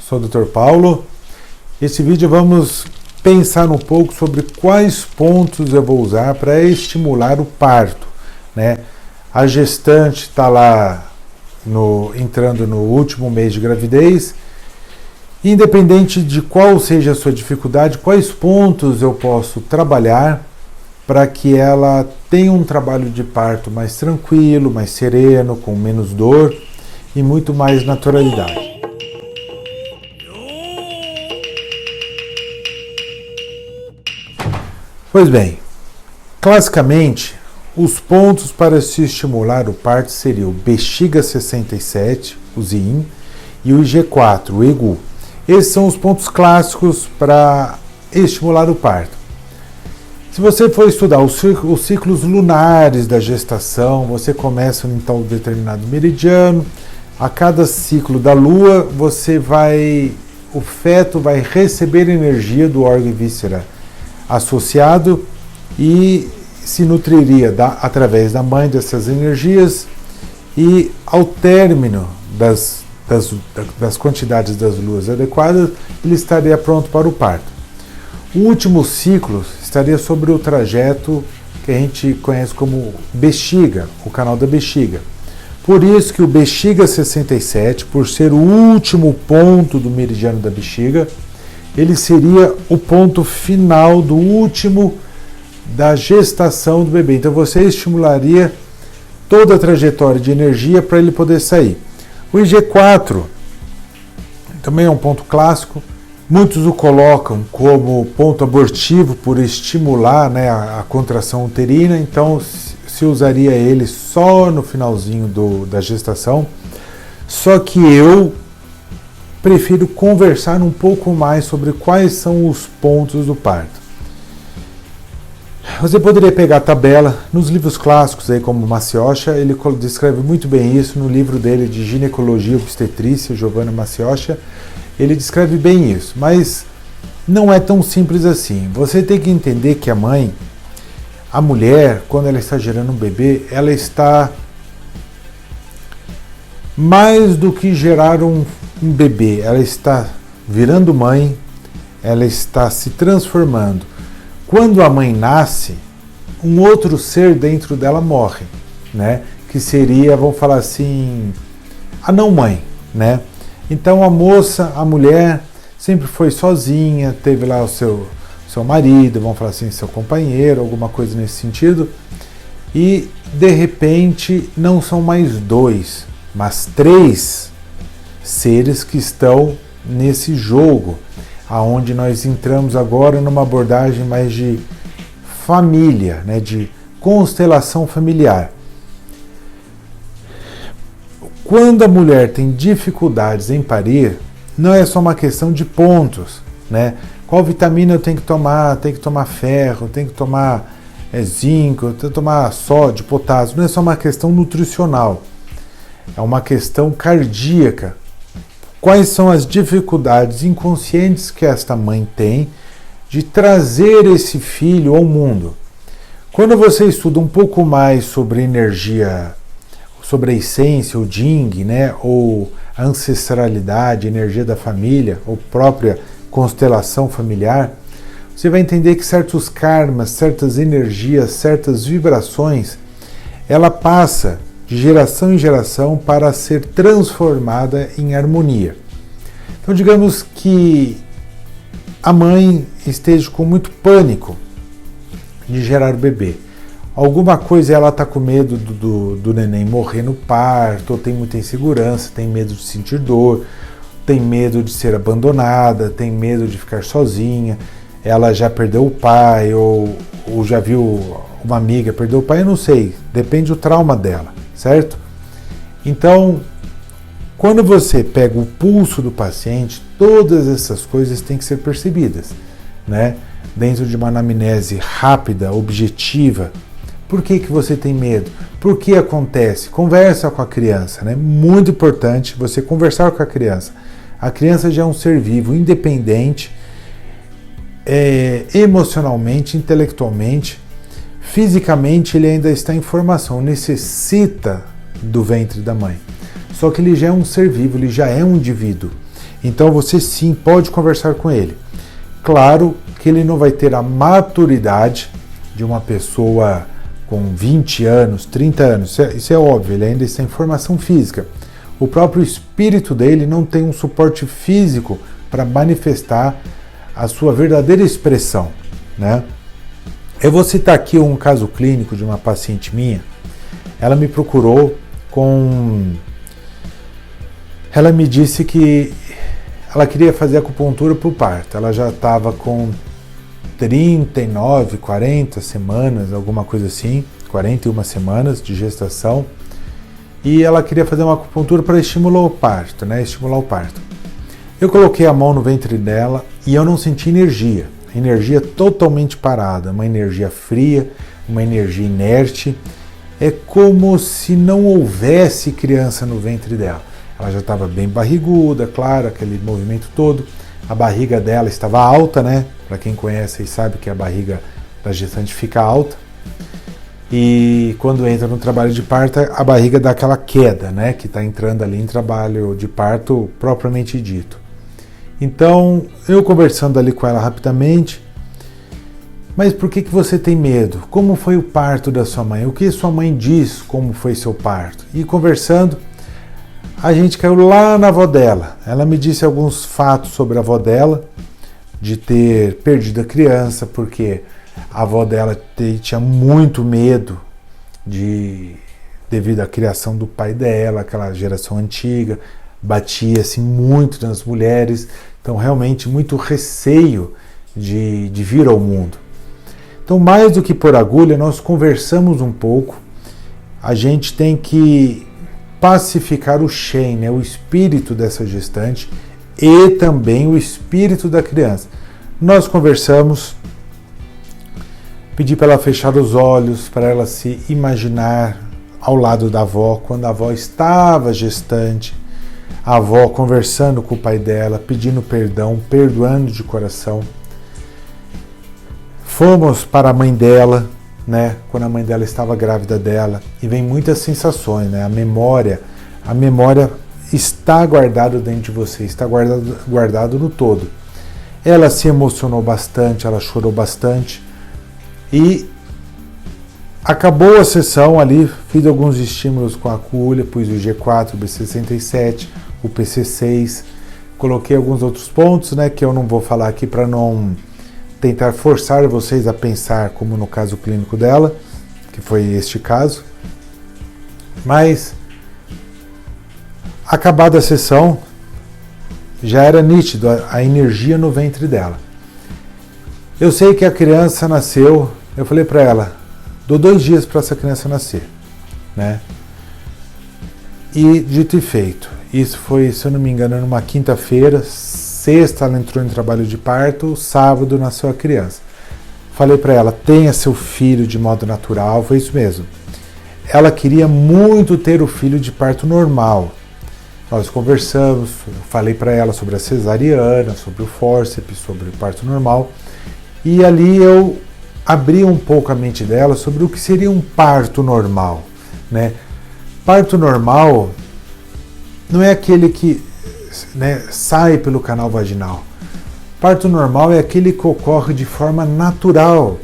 Sou o Dr. Paulo. Nesse vídeo vamos pensar um pouco sobre quais pontos eu vou usar para estimular o parto, né? A gestante está lá entrando no último mês de gravidez. Independente de qual seja a sua dificuldade, quais pontos eu posso trabalhar para que ela tenha um trabalho de parto mais tranquilo, mais sereno, com menos dor e muito mais naturalidade. Pois bem, classicamente, os pontos para se estimular o parto seriam o bexiga 67, o ZIN, e o IG4, o EGU. Esses são os pontos clássicos para estimular o parto. Se você for estudar os ciclos lunares da gestação, você começa em tal determinado meridiano, a cada ciclo da lua, o feto vai receber energia do órgão e víscera associado e se nutriria através da mãe dessas energias, e ao término das quantidades das luas adequadas, ele estaria pronto para o parto. O último ciclo estaria sobre o trajeto que a gente conhece como bexiga, o canal da bexiga. Por isso que o bexiga 67, por ser o último ponto do meridiano da bexiga, ele seria o ponto final do último da gestação do bebê. Então você estimularia toda a trajetória de energia para ele poder sair. O IG4 também é um ponto clássico. Muitos o colocam como ponto abortivo por estimular, né, a contração uterina. Então se usaria ele só no finalzinho da gestação. Só que eu prefiro conversar um pouco mais sobre quais são os pontos do parto. Você poderia pegar a tabela nos livros clássicos, aí, como Maciosha, ele descreve muito bem isso no livro dele de ginecologia e obstetrícia, Giovanna Maciosha, ele descreve bem isso, mas não é tão simples assim. Você tem que entender que a mulher, quando ela está gerando um bebê, ela está mais do que gerar um bebê, ela está virando mãe, ela está se transformando. Quando a mãe nasce, um outro ser dentro dela morre, né? Que seria, vamos falar assim, a não-mãe, né? Então a mulher, sempre foi sozinha, teve lá o seu marido, vamos falar assim, seu companheiro, alguma coisa nesse sentido, e de repente não são mais 2, mas 3 seres que estão nesse jogo, aonde nós entramos agora numa abordagem mais de família, né, de constelação familiar. Quando a mulher tem dificuldades em parir, não é só uma questão de pontos, né? Qual vitamina eu tenho que tomar? Tem que tomar ferro, tem que tomar zinco, tem que tomar sódio, potássio. Não é só uma questão nutricional, é uma questão cardíaca. Quais são as dificuldades inconscientes que esta mãe tem de trazer esse filho ao mundo? Quando você estuda um pouco mais sobre energia, sobre a essência, o Jing, né, ou a ancestralidade, a energia da família, ou própria constelação familiar, você vai entender que certos karmas, certas energias, certas vibrações, ela passa de geração em geração para ser transformada em harmonia. Então digamos que a mãe esteja com muito pânico de gerar o bebê. Alguma coisa ela está com medo do neném morrer no parto, ou tem muita insegurança, tem medo de sentir dor, tem medo de ser abandonada, tem medo de ficar sozinha, ela já perdeu o pai, ou já viu uma amiga perder o pai, eu não sei, depende do trauma dela, certo? Então, quando você pega o pulso do paciente, todas essas coisas têm que ser percebidas, né? Dentro de uma anamnese rápida, objetiva. Por que você tem medo? Por que acontece? Conversa com a criança, né? Muito importante você conversar com a criança. A criança já é um ser vivo, independente, emocionalmente, intelectualmente, fisicamente ele ainda está em formação, necessita do ventre da mãe. Só que ele já é um ser vivo, ele já é um indivíduo. Então você sim pode conversar com ele. Claro que ele não vai ter a maturidade de uma pessoa com 20 anos, 30 anos, isso é óbvio, ele ainda está em formação física. O próprio espírito dele não tem um suporte físico para manifestar a sua verdadeira expressão, né? Eu vou citar aqui um caso clínico de uma paciente minha. Ela me procurou Ela me disse que ela queria fazer acupuntura para o parto. Ela já estava com 39, 40 semanas, alguma coisa assim, 41 semanas de gestação. E ela queria fazer uma acupuntura para estimular o parto, né? Estimular o parto. Eu coloquei a mão no ventre dela e eu não senti energia. Energia totalmente parada, uma energia fria, uma energia inerte. É como se não houvesse criança no ventre dela. Ela já estava bem barriguda, claro, aquele movimento todo. A barriga dela estava alta, né? Para quem conhece e sabe que a barriga da gestante fica alta. E quando entra no trabalho de parto, a barriga dá aquela queda, né? Que está entrando ali em trabalho de parto propriamente dito. Então, eu conversando ali com ela rapidamente, mas por que você tem medo? Como foi o parto da sua mãe? O que sua mãe diz como foi seu parto? E conversando, a gente caiu lá na avó dela. Ela me disse alguns fatos sobre a avó dela, de ter perdido a criança, porque a avó dela tinha muito medo devido à criação do pai dela, aquela geração antiga, batia assim muito nas mulheres, então realmente muito receio de vir ao mundo. Então, mais do que por agulha, nós conversamos um pouco. A gente tem que pacificar o Shen, né, o espírito dessa gestante, e também o espírito da criança. Nós conversamos, pedi para ela fechar os olhos, para ela se imaginar ao lado da avó, quando a avó estava gestante, a avó conversando com o pai dela, pedindo perdão, perdoando de coração. Fomos para a mãe dela, né, quando a mãe dela estava grávida dela, e vem muitas sensações, né, a memória está guardada dentro de você, está guardado no todo. Ela se emocionou bastante, ela chorou bastante, e acabou a sessão ali, fiz alguns estímulos com a agulha, pus o G4, o B67, o PC6, coloquei alguns outros pontos, né, que eu não vou falar aqui para não tentar forçar vocês a pensar como no caso clínico dela, que foi este caso. Mas, acabada a sessão, já era nítido a energia no ventre dela. Eu sei que a criança nasceu, eu falei para ela, dou 2 dias para essa criança nascer, né? E dito e feito, isso foi, se eu não me engano, numa quinta-feira, sexta ela entrou em trabalho de parto, sábado nasceu a criança. Falei para ela, tenha seu filho de modo natural, foi isso mesmo. Ela queria muito ter o filho de parto normal. Nós conversamos, falei para ela sobre a cesariana, sobre o fórceps, sobre o parto normal. E ali eu abri um pouco a mente dela sobre o que seria um parto normal, né? Parto normal não é aquele que, né, sai pelo canal vaginal. Parto normal é aquele que ocorre de forma natural.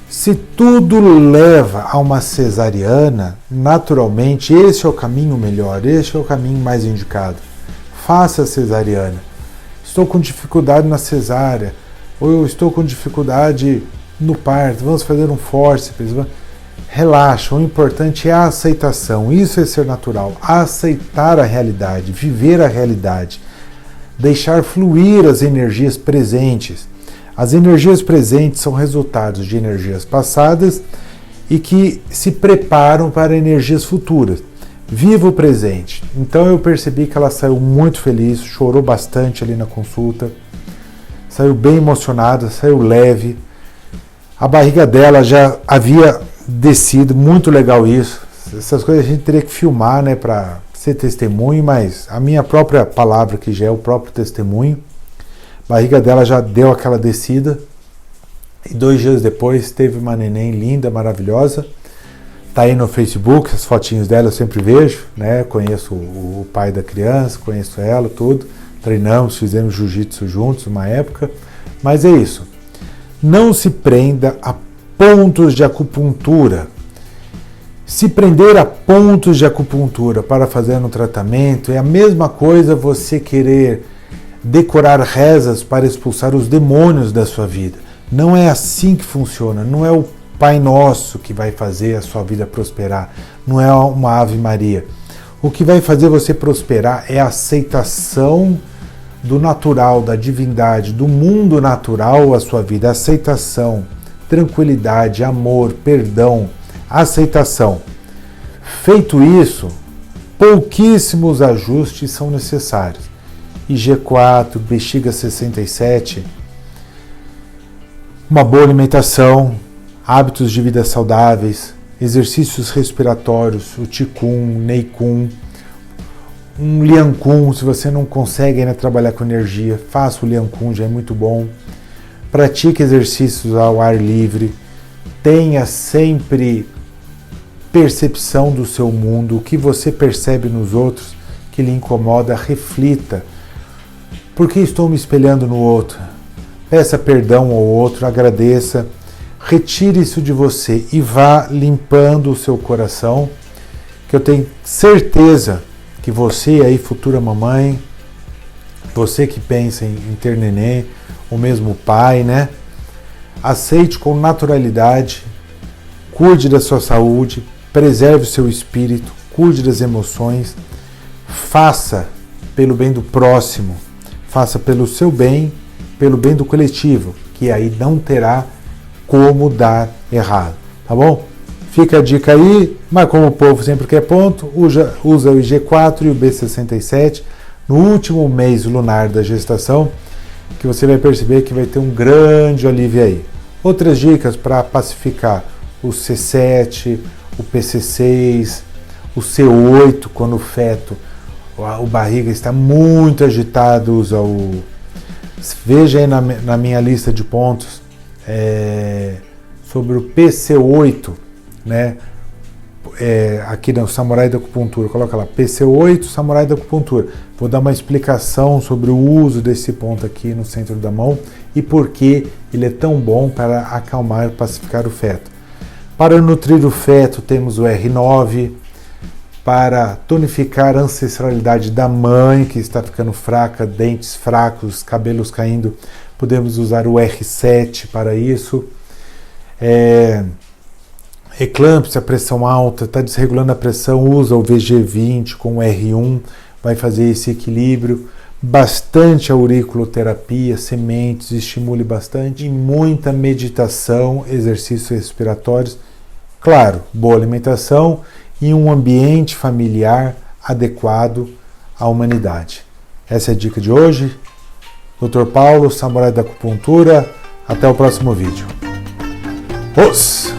Se tudo leva a uma cesariana, naturalmente esse é o caminho melhor, esse é o caminho mais indicado. Faça a cesariana. Estou com dificuldade na cesárea, ou eu estou com dificuldade no parto, vamos fazer um fórceps. Relaxa, o importante é a aceitação, isso é ser natural, aceitar a realidade, viver a realidade, deixar fluir as energias presentes. As energias presentes são resultados de energias passadas e que se preparam para energias futuras. Viva o presente. Então eu percebi que ela saiu muito feliz, chorou bastante ali na consulta, saiu bem emocionada, saiu leve. A barriga dela já havia descido, muito legal isso. Essas coisas a gente teria que filmar, né, para ser testemunho, mas a minha própria palavra que já é o próprio testemunho. A barriga dela já deu aquela descida e 2 dias depois teve uma neném linda, maravilhosa. Tá aí no Facebook, as fotinhos dela eu sempre vejo, né? Conheço o pai da criança, conheço ela, tudo. treinamos, fizemos jiu-jitsu juntos uma época, mas é isso. Não se prenda a pontos de acupuntura. Se prender a pontos de acupuntura para fazer um tratamento é a mesma coisa você querer decorar rezas para expulsar os demônios da sua vida. Não é assim que funciona, não é o Pai Nosso que vai fazer a sua vida prosperar, não é uma Ave Maria. O que vai fazer você prosperar é a aceitação do natural, da divindade, do mundo natural à sua vida. Aceitação, tranquilidade, amor, perdão, aceitação. Feito isso, pouquíssimos ajustes são necessários. IG4, bexiga 67, uma boa alimentação, hábitos de vida saudáveis, exercícios respiratórios, o Qigong, Neikun, um Liankun. Se você não consegue ainda trabalhar com energia, faça o Liankun, já é muito bom. Pratique exercícios ao ar livre, tenha sempre percepção do seu mundo, o que você percebe nos outros que lhe incomoda, reflita. Por que estou me espelhando no outro? Peça perdão ao outro, agradeça, retire isso de você e vá limpando o seu coração, que eu tenho certeza que você aí, futura mamãe, você que pensa em ter neném, ou mesmo pai, né? Aceite com naturalidade, cuide da sua saúde, preserve o seu espírito, cuide das emoções, faça pelo bem do próximo, faça pelo seu bem, pelo bem do coletivo, que aí não terá como dar errado, tá bom? Fica a dica aí, mas como o povo sempre quer ponto, usa o IG4 e o B67 no último mês lunar da gestação, que você vai perceber que vai ter um grande alívio aí. Outras dicas para pacificar: o C7, o PC6, o C8, quando o feto, o barriga está muito agitado, usa o... Veja aí na minha lista de pontos sobre o PC8, né? Aqui no Samurai da Acupuntura, coloca lá, PC8, Samurai da Acupuntura. Vou dar uma explicação sobre o uso desse ponto aqui no centro da mão e por que ele é tão bom para acalmar e pacificar o feto. Para nutrir o feto, temos o R9, para tonificar a ancestralidade da mãe, que está ficando fraca, dentes fracos, cabelos caindo, podemos usar o R7 para isso. Eclâmpsia, pressão alta, está desregulando a pressão, usa o VG20 com o R1, vai fazer esse equilíbrio. Bastante auriculoterapia, sementes, estimule bastante, e muita meditação, exercícios respiratórios, claro, boa alimentação e um ambiente familiar adequado à humanidade. Essa é a dica de hoje. Dr. Paulo, Samurai da Acupuntura. Até o próximo vídeo. Os!